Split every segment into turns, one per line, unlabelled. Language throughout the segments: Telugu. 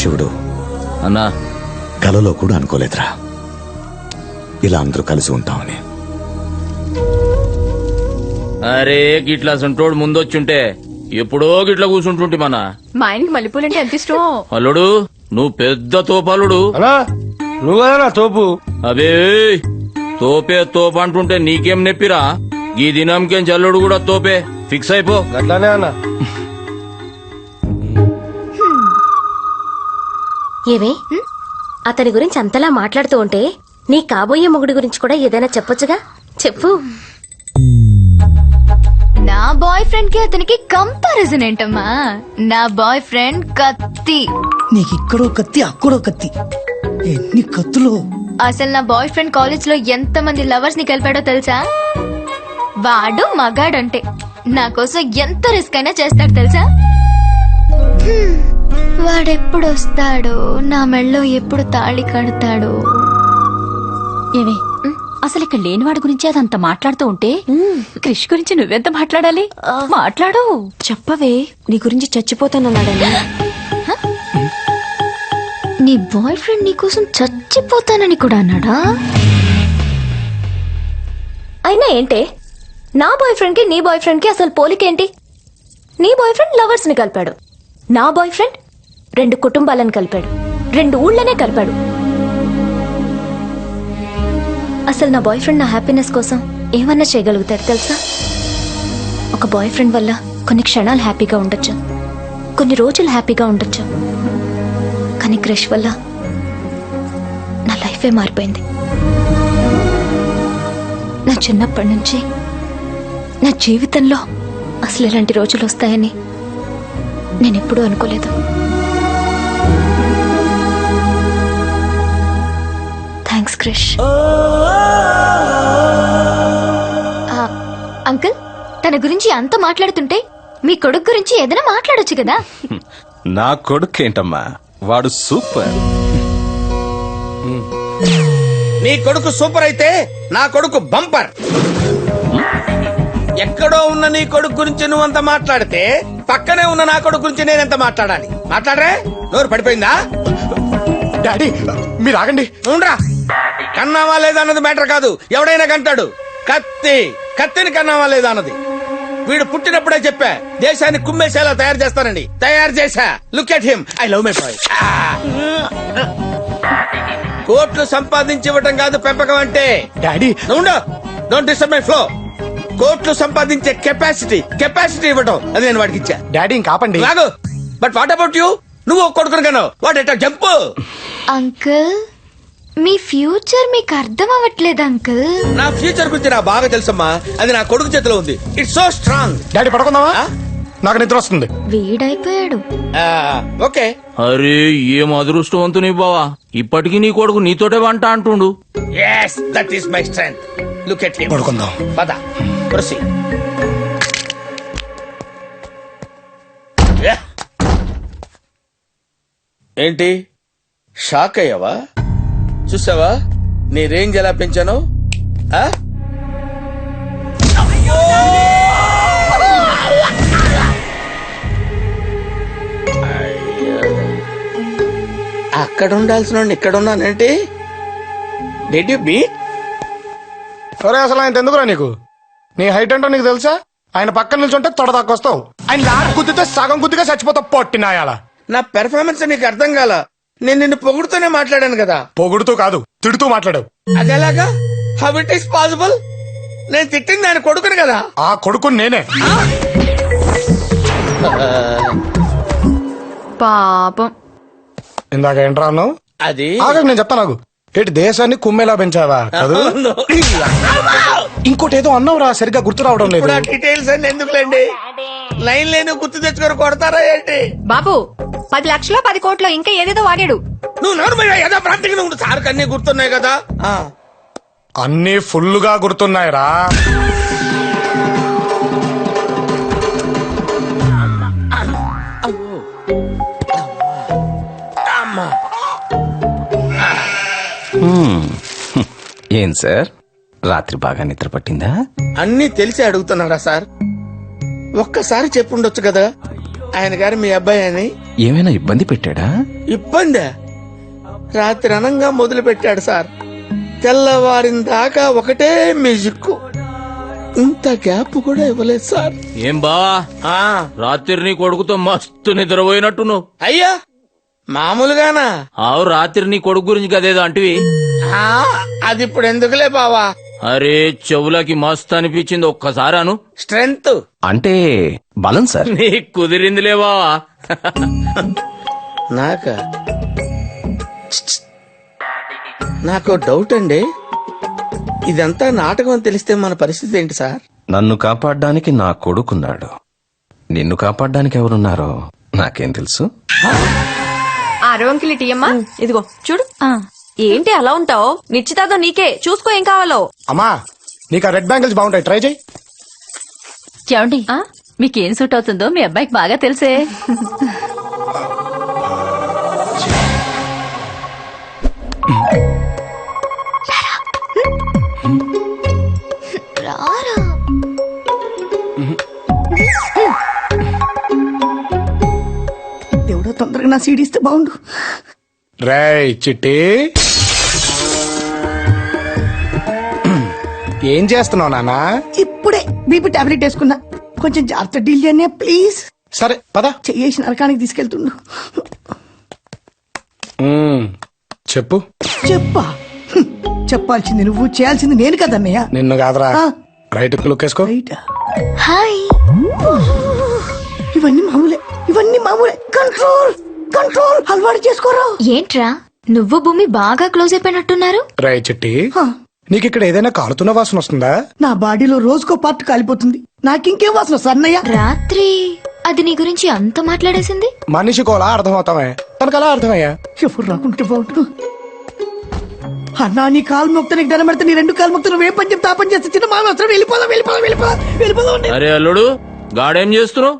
శివుడు
అన్నా,
కలలో కూడా అనుకోలేదురా ఇలా అందరూ కలిసి ఉంటామని.
అరే గిట్లా సంటోడు ముందొచ్చుంటే ఎప్పుడో గిట్లా కూర్చుంటుంటే మన
మా ఆయనకి మల్లెపూలంటే ఎంత ఇష్టం.
అల్లుడు నువ్వు పెద్ద తోపలుడు.
నువ్వేనా తోపు?
అబే తోపే తోపు అంటుంటే నీకేం నెప్పిరా? ఈ దినంకేం చల్లుడు కూడా తోపే. ఫిక్స్ అయిపో.
అట్లానే అన్న.
ఏవే అతని గురించి అంతలా మాట్లాడుతూ ఉంటే నీ కాబోయే మొగుడి గురించి కూడా ఏదైనా చెప్పొచ్చుగా? చెప్పు.
నా బాయ్ ఫ్రెండ్ కి అతనికి కంపారిజన్ ఏంటమ్మా? నా బాయ్ ఫ్రెండ్ కత్తి.
నీకు ఇక్కడో కత్తి అక్కడో కత్తి, ఎన్ని కత్తులు.
అసలు నా బాయ్ ఫ్రెండ్ కాలేజ్ లో ఎంత మంది లవర్స్ ని కలిపాడో తెలుసా? వాడు మగాడంటే నా కోసం ఎంత రిస్క్ అయినా చేస్తాడు తెలుసా? వాడెప్పుడు వస్తాడో, నా మెళ్ళో ఎప్పుడు తాళి కడతాడో.
ఏవే అసలు ఇక్కడ లేనివాడి గురించి అదంతా మాట్లాడుతూ ఉంటే క్రిష్ గురించి నువ్వెంత మాట్లాడాలి? మాట్లాడు.
చెప్పవే, నీ గురించి చచ్చిపోతానన్నాడని.
నీ బాయ్ ఫ్రెండ్ నీ కోసం చచ్చిపోతానని కూడా అన్నాడా?
అయినా ఏంటే, నా బాయ్ ఫ్రెండ్ కి నీ బాయ్ ఫ్రెండ్ కి అసలు పోలికేంటి? నీ బాయ్ ఫ్రెండ్ లవర్స్ ని కలిపాడు, నా బాయ్ ఫ్రెండ్ 2 కుటుంబాలను కలిపాడు, 2 ఊళ్ళనే కలిపాడు. అసలు నా బాయ్ ఫ్రెండ్ నా హ్యాపీనెస్ కోసం ఏమన్నా చేయగలుగుతాడు తెలుసా? ఒక బాయ్ ఫ్రెండ్ వల్ల కొన్ని క్షణాలు హ్యాపీగా ఉండొచ్చు, కొన్ని రోజులు హ్యాపీగా ఉండొచ్చు, కానీ క్రష్ వల్ల నా లైఫే మారిపోయింది. నా చిన్నప్పటి నుంచి నా జీవితంలో అసలు ఇలాంటి రోజులు వస్తాయని నేనెప్పుడూ అనుకోలేదు. థ్యాంక్స్ క్రిష్. అంకుల్, తన గురించి అంత మాట్లాడుతుంటే మీ కొడుకు గురించి ఏదైనా మాట్లాడొచ్చు కదా?
నా కొడుకేంటమ్మా, వాడు సూపర్.
నీ కొడుకు సూపర్ అయితే నా కొడుకు బంపర్. ఎక్కడో ఉన్న నీ కొడుకు గురించి నువ్వంత మాట్లాడితే పక్కనే ఉన్న నా కొడుకు గురించి నేనెంత మాట్లాడాలి? మాట్లాడరే? నోరు పడిపోయిందా?
డాడీ మీరు ఆగండి.
ఉండరా. కన్నావా లేదా అన్నది మ్యాటర్ కాదు, ఎవడైనా కంటాడు. కత్తిని కన్నావా లేదా అన్నది. వీడు పుట్టినప్పుడే చెప్పా దేశాన్ని కుమ్మేసేలా తయారు చేస్తానండి. తయారు చేశా. Look at him. I love my boy. కోట్లు సంపాదించి ఇవ్వటం కాదు పెంపకం అంటే.
Daddy
don't disturb my flow. కోట్లు సంపాదించే కెపాసిటీ ఇవ్వటం అది నేను వాడికి ఇచ్చా.
డాడీ ఇంకా ఆపండి.
లాగు. But what about you? నువ్వు కొడుకును కన్నావు, వాట్ ఎట్ జంప్.
అంకుల్, మీ ఫ్యూచర్ మీకు అర్థం అవ్వట్లేదు అంకుల్.
నా ఫ్యూచర్ గురించి నాకు బాగా తెలుసమ్మా. అది నా కొడుకు చేతిలో ఉంది. It's so strong.
డాడీ పడుకుందామా? నాకు నిద్ర వస్తుంది.
వీడైపోయాడు.
ఓకే.
అరే ఏం అదృష్టవంతుని బావా, ఇప్పటికీ నీ కొడుకు నీతోటే వంట అంటుండు.
yes that is my strength. look at him.
పడుకుందాం.
పద proceed. ఏంటి షాక్ అయ్యావా? చూసావా నీ రేంజ్ ఎలా పెంచాను? అక్కడ ఉండాల్సిన ఇక్కడ ఉన్నానంటే డెడ్ యు బీట్?
సరే అసలు ఆయన ఎందుకురా నీకు? నీ హైట్ ఏంటో నీకు తెలుసా? ఆయన పక్కన నిల్చుంటే తొడదాకొస్తావు, ఆయన లాక్ గుద్దితే సగం గుద్దిగా చచ్చిపోతావు. పొట్టినాయాల
నా పెర్ఫార్మెన్స్ నీకు అర్థం కాల. నేను నిన్ను పొగుడుతూనే మాట్లాడాను కదా.
పొగుడుతూ కాదు తిడుతూ మాట్లాడావు.
అదేలాగా? How it is possible? నేను తిట్టింది ఆయన కొడుకుని కదా.
ఆ కొడుకుని నేనే.
పాపం.
ఇందాక ఏంట్రా అన్నావు?
అది
నేను చెప్తా. నాకు ఏంటి దేశాన్ని కుమ్మేలా పెంచావా? ఇంకోటి ఏదో అన్నావురా, సరిగ్గా గుర్తు రావడం లేదు.
డీటెయిల్స్ అన్ని ఎందుకులేండి, లైన్ లేని గుర్తు తెచ్చుకొని కొడతారా ఏంటి?
బాబు 10 లక్షలు 10 కోట్లు ఇంకా ఏదేదో వాడాడు.
నువ్వు నోరు ఏదో ప్రాంతికి ఉండు. సార్కి అన్ని గుర్తున్నాయి కదా.
అన్ని ఫుల్ గా గుర్తున్నాయిరా.
ఏం సార్ రాత్రి బాగా నిద్ర పట్టిందా?
అన్నీ తెలిసి అడుగుతున్నారా సార్? ఒక్కసారి చెప్పుండొచ్చు కదా ఆయన గారు మీ అబ్బాయి అని.
ఏమైనా ఇబ్బంది పెట్టాడా?
ఇబ్బందా? రాత్రి అనంగా మొదలు పెట్టాడు సార్. తెల్లవారిన దాకా ఒకటే మ్యూజిక్. ఇంత గ్యాప్ కూడా ఇవ్వలేదు సార్.
ఏం బావా
ఆ
రాత్రి నీ కొడుకుతో మస్తు నిద్రపోయినట్టు నువ్వు.
అయ్యా మామూలుగానా?
ఆవు రాత్రి నీ కొడుకు గురించి కదేదో అంటివి.
ఆ, అది ఇప్పుడు ఎందుకులే బావా.
అరే చెవులకి మస్తు అనిపించింది, ఒక్కసారి అను.
స్ట్రెంగ్త్
అంటే బలం సార్.
నీ కుదిరిందిలే బావా.
నాకు డౌట్ అండి, ఇదంతా నాటకం అని తెలిస్తే మన పరిస్థితి ఏంటి సార్?
నన్ను కాపాడడానికి నా కొడుకున్నాడు, నిన్ను కాపాడడానికి ఎవరున్నారో నాకేం తెలుసు.
అరవంకిలి టీయమ్మా, ఇదిగో చూడు. ఏంటి అలా ఉంటావు? నిశ్చితార్థం నీకే, చూసుకో ఏం కావాలో.
అమ్మా నీకు ఆ రెడ్ బ్యాంగిల్స్ బాగుంటాయి, ట్రై చేయి.
ఏమండి మీకేం సూట్ అవుతుందో మీ అబ్బాయికి బాగా తెలుసే.
రారా
దేవుడా తొందరగా నా సీడీ ఇస్తే బాగుండు.
రేయ్ చిట్టి, ఏం చేస్తున్నావు నానా?
ఇప్పుడే బీపీ టాబ్లెట్ వేసుకున్నా, కొంచెం జాగ్రత్త డీల్ చేయనే ప్లీజ్.
సరే పద.
చెయ్యేసి నరకానికి తీసుకెళ్తుండు.
చెప్పు.
చెప్పా? చెప్పాల్సింది నువ్వు, చేయాల్సింది నేను కదన్నయ్య.
నిన్ను కాదురా. రైట్ లుక్ వేసుకో.
రైట్.
హాయ్.
ఇవన్నీ మామూలే, ఇవన్నీ మామూలే. కంట్రోల్ కంట్రోల్ అలవాటు చేసుకోరా.
ఏంట్రా నువ్వు భూమి బాగా క్లోజ్ అయిపోయినట్టున్నారు?
రే చిట్టి, నీకు ఇక్కడ ఏదైనా కాలుతున్న వాసన వస్తుందా?
నా బాడీలో రోజుకో పార్ట్ కాలిపోతుంది, నాకింకేం వాసన సన్నయ్య?
రాత్రి అది నీ గురించి అంత మాట్లాడేసింది.
మనిషికోలా అర్థమవుతామే, తనకు అలా అర్థమయ్యా.
ఎవరు రాకుంటే బాగుంటు. అన్నా నీ కాలు మొక్త నీకు దండం పెడితే నీ రెండు కాలు మొక్త నువ్వు ఏ పని చెప్తే ఆ పని చేస్తే చిన్న మామ అవసరం. వెళ్ళిపోదాం వెళ్ళిపోదాం వెళ్ళిపోదాం వెళ్ళిపోదాం.
అరే అల్లుడు గాడేం చేస్తున్నావు?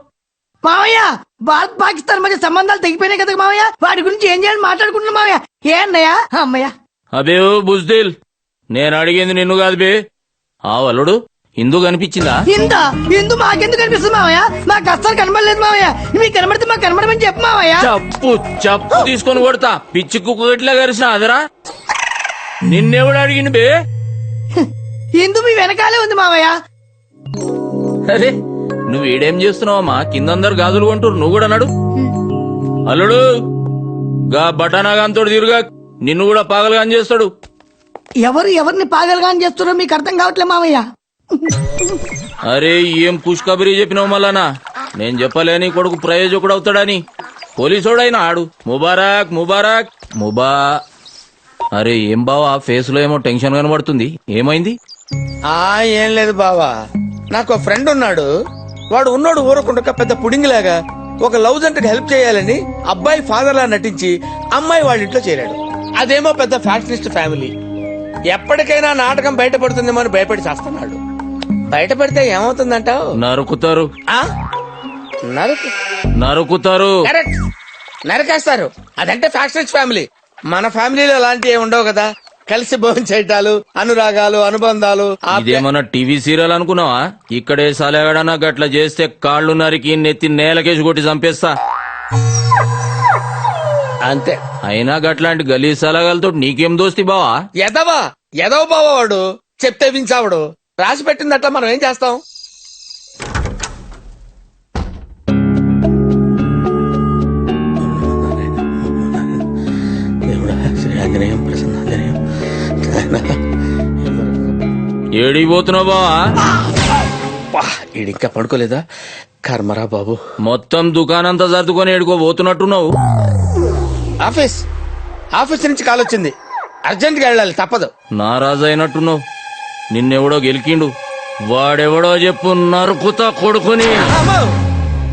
మావయ్య భారత్ పాకిస్తాన్ మధ్య సంబంధాలు తెగిపోయినాయి కదా మావయ్య, వాటి గురించి ఏం చేయాలని మాట్లాడుకుంటున్నా మావయ్య. ఏ అన్నయ్య? అమ్మయ్య
అబే ఓ బుజ్దిల్, నేను అడిగింది నిన్ను కాదు బే. ఆ అల్లుడు ఇందు కనిపించిందా?
ఇందు మాకెందుకు కనిపిస్తుంది మావయ్య? మాకు అస్సలు కనబడలేదు మావయ్య. మీకు కనబడితే మాకు కనబడమని చెప్పు మావయ్య.
చెప్పు తీసుకొని కొడతా. పిచ్చి కుక్కట్లా కరిసిన అదరా. నిన్నెవడు అడిగింది బే?
ఇందు మీ వెనకాలే ఉంది మావయ్య.
అరే నువ్వు ఈడేం చేస్తున్నావమ్మా? కిందందరు గాజులు కొంటారు, నువ్వు కూడా అన్నాడు. అల్లుడు గా బటానాగాంతో తిరుగా, నిన్ను కూడా పాగలుగా చేస్తాడు.
ఎవరిని పాగలుగాని చేస్తున్నారో మీకు అర్థం కావట్లే మావయ్య.
అరే ఏం పుష్కబరి చెప్పినావు మళ్ళానా? నేను చెప్పలే నీ కొడుకు ప్రయోజకుడు అవుతాడని. పోలీసోడైనా ఆడు. ముబారక్ ముబారక్ ముబా. అరే ఏం బావా ఫేస్ లో ఏమో టెన్షన్ కనబడుతుంది, ఏమైంది?
ఏం లేదు బావా, నాకు ఫ్రెండ్ ఉన్నాడు. వాడు ఉన్నోడు ఊరకుండా పెద్ద పుడింగ్ లాగా ఒక లవ్ జంటకి హెల్ప్ చేయాలని అబ్బాయి ఫాదర్ లా నటించి అమ్మాయి వాళ్ళ ఇంట్లో చేరాడు. అదేమో పెద్ద ఫ్యాక్షనిస్ట్ ఫ్యామిలీ. ఎప్పటికైనా నాటకం బయటపడుతుందేమో అని భయపడి చేస్తున్నాడు. బయటపడితే ఏమవుతుందంటావు?
నరుకుతారు. నరుకుతారు.
కరెక్ట్, నరకేస్తారు. అదంటే ఫ్యాక్షనిస్ట్ ఫ్యామిలీ. మన ఫ్యామిలీలో అలాంటివి ఉండవు కదా. కలిసి భోజనం చేయటాలు, అనురాగాలు, అనుబంధాలు.
ఇదేమన్నా టీవీ సీరియల్ అనుకున్నావా? ఇక్కడే సలగడనా గట్ల చేస్తే కాళ్ళు నరికి నెత్తి నేలకేసి కొట్టి చంపేస్తా.
అంతే.
అయినా గట్లాంటి గలీ సలగాలతో నీకేం దోస్తి బావా?
ఎదవ బావా వాడు. చెప్తే వించావాడు. రాసి పెట్టిందట్లా మనం ఏం చేస్తాం?
ఏడిపోతున్నావు బావా?
ఈడింకా పడుకోలేదా? కర్మరా బాబు.
మొత్తం దుకాణంతా సర్దుకొని ఏడుకోబోతున్నట్టున్నావు.
ఆఫీస్ నుంచి కాల్ వచ్చింది, అర్జెంట్ గా వెళ్ళాలి, తప్పదు.
నారాజు అయినట్టున్నావు. నిన్నెవడో గెలికిండు. వాడెవడో చెప్పు, నరుకుతా కొడుకుని.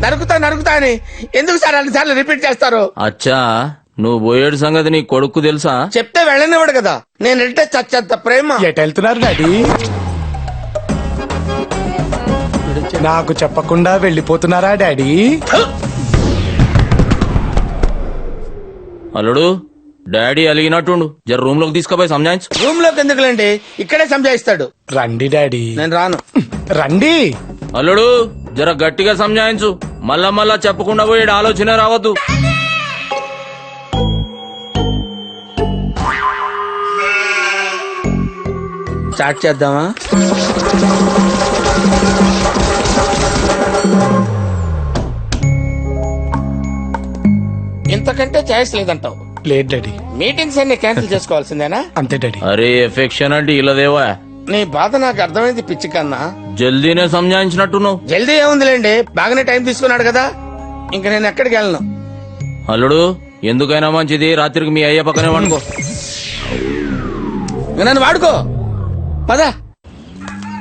నరుకుతా అని ఎందుకు సార్ అన్నిసార్లు రిపీట్ చేస్తారు?
అచ్చా నువ్వు పోయేడు సంగతి నీ కొడుకు తెలుసా?
చెప్తే వెళ్ళనివాడు కదా. నేను వెళ్తే చచ్చేంత ప్రేమ.
ఎటు వెళ్తున్నారు డాడీ? నాకు చెప్పకుండా వెళ్ళిపోతున్నారా డాడీ?
అల్లుడు డాడీ అలిగినట్టుండు జర రూమ్ లోకి తీసుకుపోయి సంజాయించు.
రూమ్ లోకి ఎందుకులేండి, ఇక్కడే సంజాయిస్తాడు.
రండి డాడీ
నేను రాను.
రండి.
అల్లుడు జర గట్టిగా సంజాయించు, మళ్ళా మళ్ళా చెప్పకుండా పోయేడు ఆలోచన రావద్దు.
స్టార్ట్ చేద్దామా? ఇంతకంటే ఛాయిస్ లేదంటావు.
లేదు డాడీ.
మీటింగ్స్ అన్ని క్యాన్సిల్ చేసుకోవాల్సిందేనా?
అంతే డాడీ.
అరే ఎఫెక్షన్ అంటే ఇలాదేవా,
నీ బాధ నాకు అర్థమైంది పిచ్చి కన్నా.
జల్దీనే సంజాయించినట్టు నువ్వు.
జల్దీ ఏముందిలేండి, బాగానే టైం తీసుకున్నాడు కదా, ఇంక నేను ఎక్కడికి వెళ్ళను.
అల్లుడు ఎందుకైనా మంచిది రాత్రికి మీ అయ్య పక్కనే వండుకో.
నన్ను వాడుకో పదా.